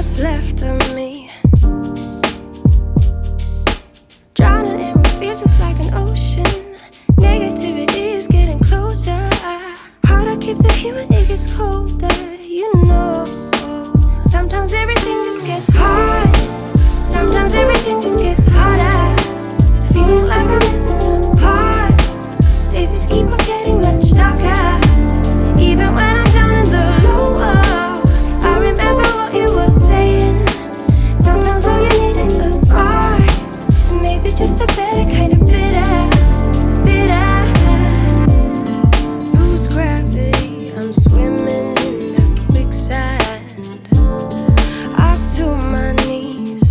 what's left of me. Drowning in what feels just like an ocean. Negativity is getting closer. Hard to keep the heat when it gets colder. You know, sometimes everything just gets hard. Sometimes everything just gets harder. Feeling like I'm missing some parts. Days just keep on getting much darker. Even when I'm down in the lower, I remember what you were saying. Sometimes all you need is a spark, and maybe just a better kind of bitter. Lose gravity, I'm swimming in the quicksand. Up to my knees.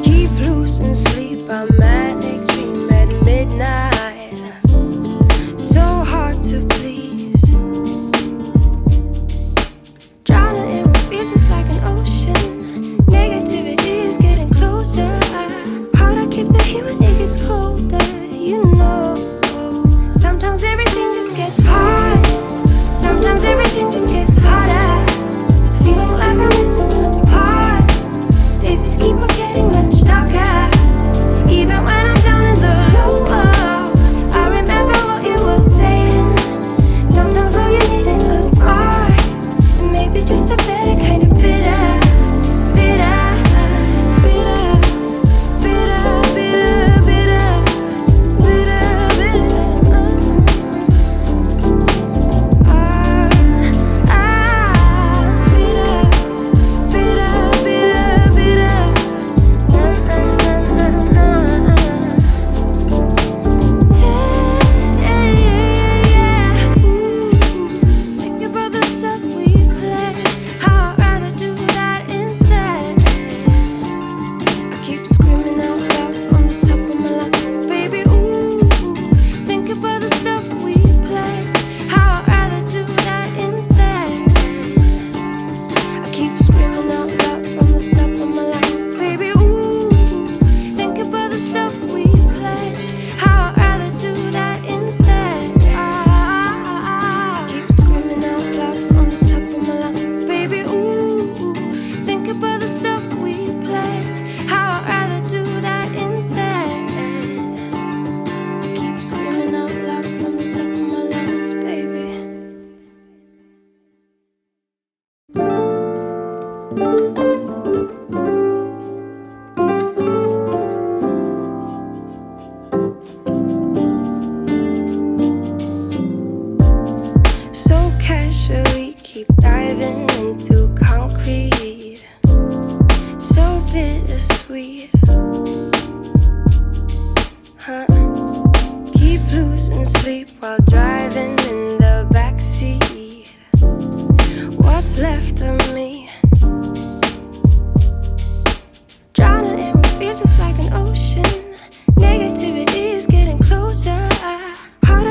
Keep losing sleep, I'm manic, dream at midnight. So hard to please. Drowning in what feels just like an ocean. Negativity is getting closer. Hard to keep the heat when it gets colder. You know, sometimes everything just gets hard. Sometimes everything just gets harder. Feeling like I'm missing some parts. Days just keep on getting much darker. Even when I'm down in the lower, I remember what you were saying. Sometimes all you need is a spark, and maybe just a better kind of bitter.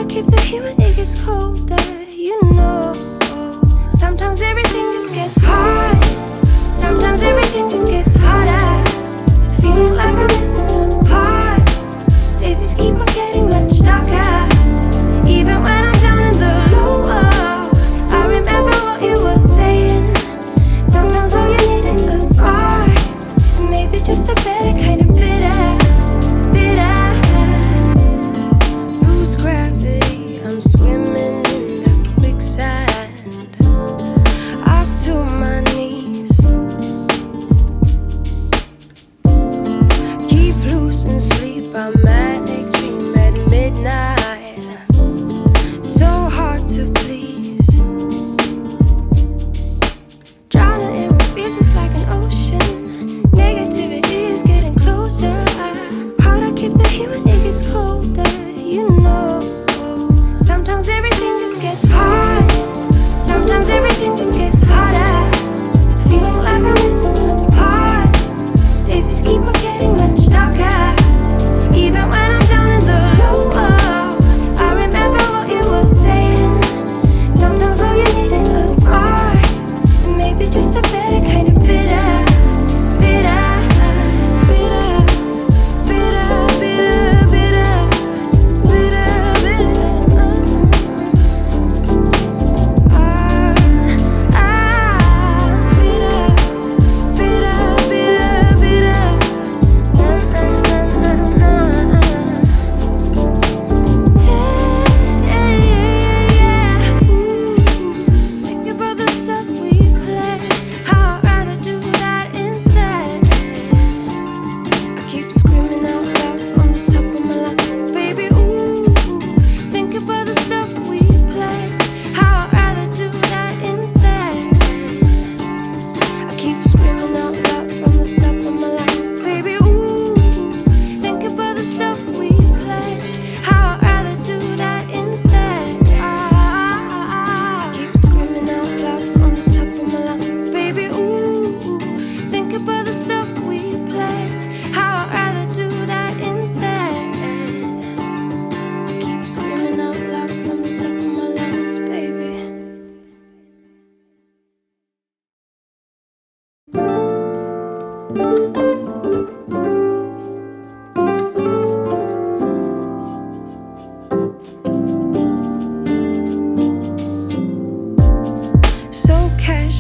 Keep the heat when it gets colder. You know, sometimes everything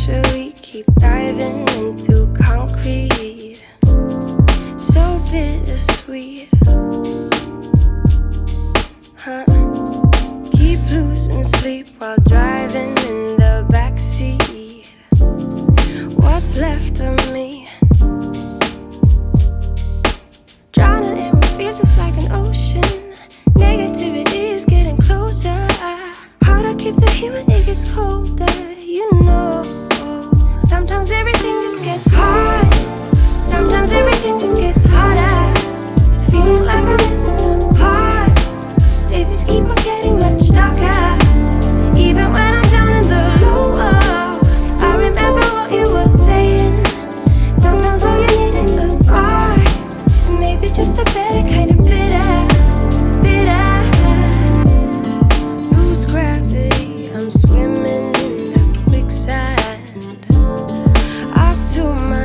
naturally keep diving into concrete. So bittersweet, huh? Keep losing sleep while driving in the backseat. What's left of